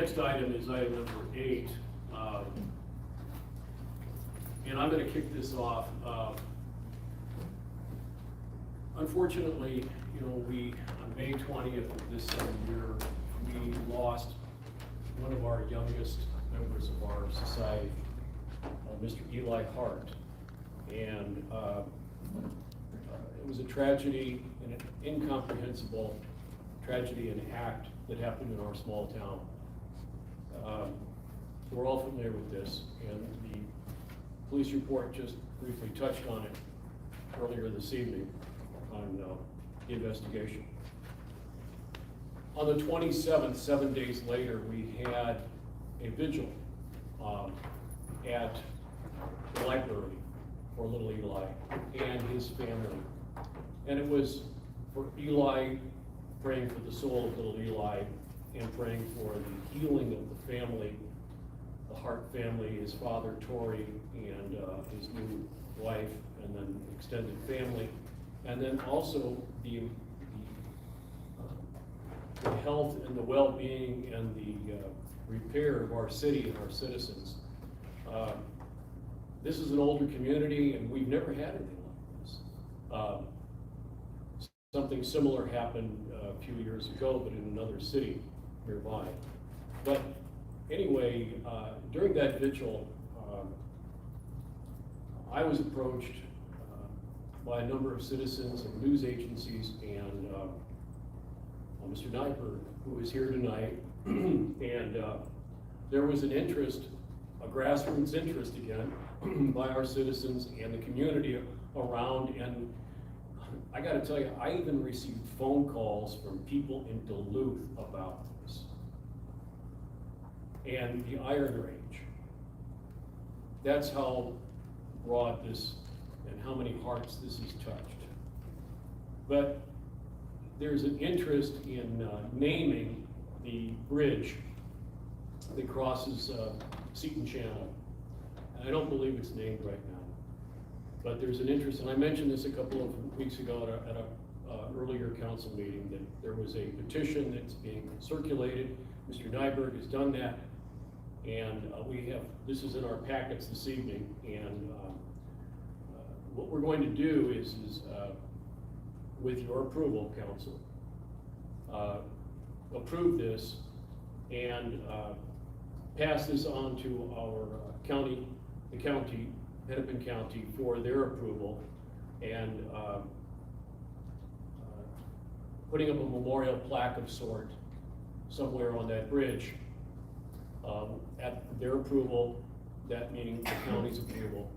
next item is item number 8. And I'm going to kick this off. Unfortunately, we, on May 20th of this year, we lost one of our youngest members of our society, Mr. Eli Hart. And it was a tragedy, an incomprehensible tragedy and act that happened in our small town. We're all familiar with this, and the police report just briefly touched on it earlier this evening on the investigation. On the 27th, 7 days later, we had a vigil at the library for little Eli and his family. And it was for Eli, praying for the soul of little Eli and praying for the healing of the family, the Hart family, his father, Tori, and his new wife, and then extended family. And then also the health and the well-being and the repair of our city and our citizens. This is an older community, and we've never had anything like this. Something similar happened a few years ago, but in another city nearby. But anyway, during that vigil, I was approached by a number of citizens and news agencies, and Mr. Nyberg, who is here tonight, and there was an interest, a grassroots interest again, by our citizens and the community around. And I got to tell you, I even received phone calls from people in Duluth about this and the Iron Range. That's how broad this and how many hearts this has touched. But there's an interest in naming the bridge that crosses Seton Channel. And I don't believe it's named right now. But there's an interest, and I mentioned this a couple of weeks ago at a earlier council meeting, that there was a petition that's being circulated. Mr. Nyberg has done that, and this is in our packets this evening, and what we're going to do is with your approval, council, approve this and pass this on to our the county, Hennepin County, for their approval, and putting up a memorial plaque of sort somewhere on that bridge at their approval, that meaning the county's approval,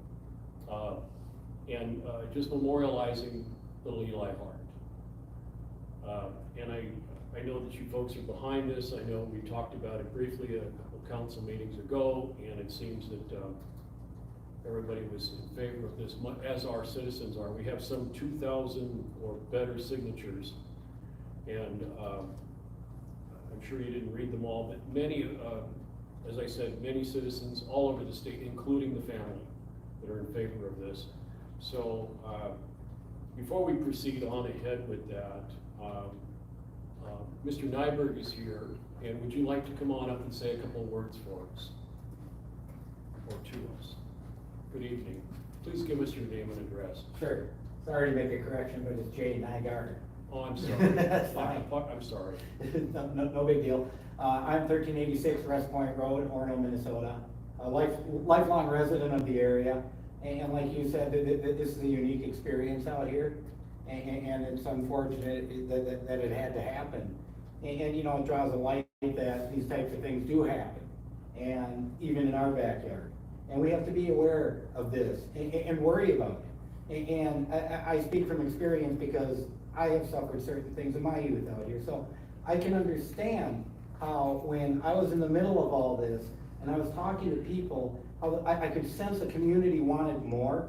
and just memorializing little Eli Hart. And I know that you folks are behind this. I know we talked about it briefly a couple council meetings ago, and it seems that everybody was in favor of this, as our citizens are. We have some 2,000 or better signatures, and I'm sure you didn't read them all, but many, as I said, many citizens all over the state, including the family, that are in favor of this. So before we proceed on ahead with that, Mr. Nyberg is here, and would you like to come on up and say a couple of words for us, or to us? Good evening. Please give us your name and address. Sure. Sorry to make a correction, but it's Jay Nygaard. Oh, I'm sorry. That's fine. I'm sorry. No big deal. I'm 1386 West Point Road, Orono, Minnesota. A lifelong resident of the area. And like you said, this is a unique experience out here. And it's unfortunate that it had to happen. And it draws a light that these types of things do happen. And even in our backyard. And we have to be aware of this and worry about it. And I speak from experience because I have suffered certain things in my youth out here. So I can understand how when I was in the middle of all this and I was talking to people, how I could sense the community wanted more.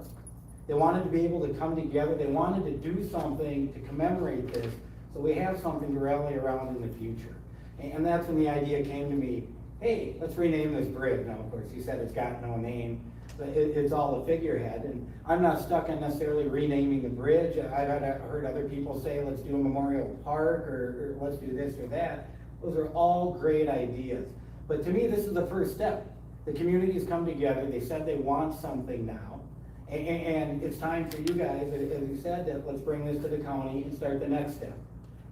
They wanted to be able to come together. They wanted to do something to commemorate this so we have something to rally around in the future. And that's when the idea came to me, hey, let's rename this bridge. Now, of course, you said it's got no name, but it's all a figurehead. And I'm not stuck on necessarily renaming the bridge. I've heard other people say, let's do a memorial park, or let's do this or that. Those are all great ideas. But to me, this is the first step. The community's come together, they said they want something now, and it's time for you guys, as you said, that let's bring this to the county and start the next step.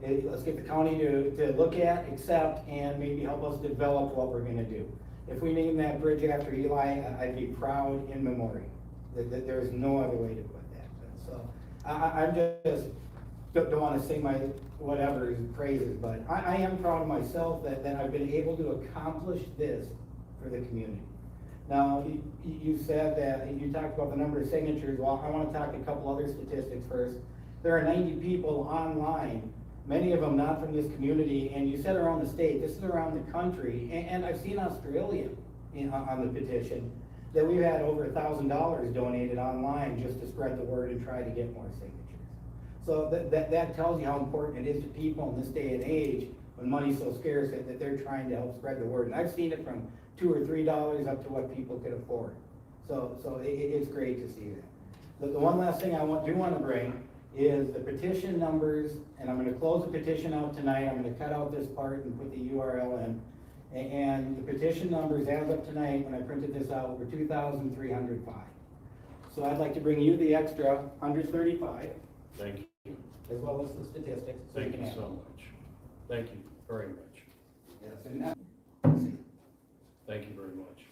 Let's get the county to look at, accept, and maybe help us develop what we're gonna do. If we name that bridge after Eli, I'd be proud in memoriam. That there's no other way to put that. So I'm just, don't wanna sing my whatever praises, but I am proud of myself that I've been able to accomplish this for the community. Now, you said that, you talked about the number of signatures. Well, I wanna talk a couple other statistics first. There are 90 people online, many of them not from this community, and you said around the state, this is around the country, and I've seen Australia on the petition, that we've had over $1,000 donated online just to spread the word and try to get more signatures. So that tells you how important it is to people in this day and age, when money's so scarce, that they're trying to help spread the word. And I've seen it from $2 or $3 up to what people could afford. So it's great to see that. But the one last thing I do want to bring is the petition numbers, and I'm gonna close the petition out tonight. I'm gonna cut out this part and put the URL in. And the petition numbers as of tonight, when I printed this out, were 2,305. So I'd like to bring you the extra 135, Thank you. as well as the statistics. So Thank can you have so them. much. Thank you very much. Yes, and that, Thank you very much.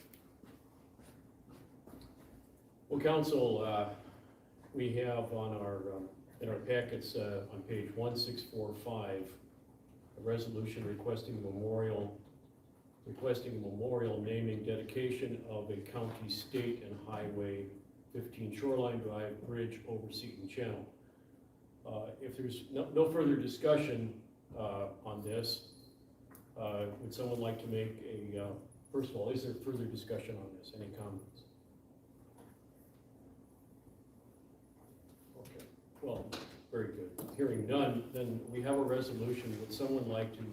Well, council, we have on our, in our packets, on page 1645, a resolution requesting a memorial naming dedication of a county, state, and highway 15 Shoreline Drive Bridge over Seton Channel. If there's no further discussion on this, would someone like to make a, first of all, is there further discussion on this? Any comments? Okay, well, very good. Hearing none, then we have a resolution. Would someone like to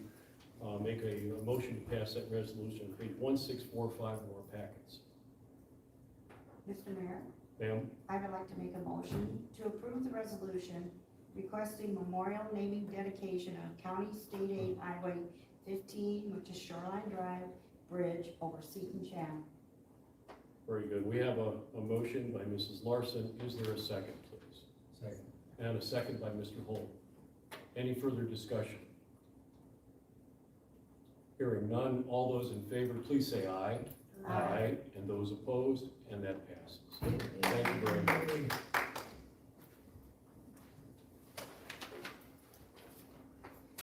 make a motion to pass that resolution, page 1645 of our packets? Mr. Mayor, Ma'am? I would like to make a motion to approve the resolution requesting memorial naming dedication of County State Aid Highway 15, which is Shoreline Drive Bridge over Seton Channel. Very good. We have a motion by Mrs. Larson. Is there a second, please? Second. And a second by Mr. Holt. Any further discussion? Hearing none, all those in favor, please say aye. Aye. And those opposed, and that passes. Thank you very much.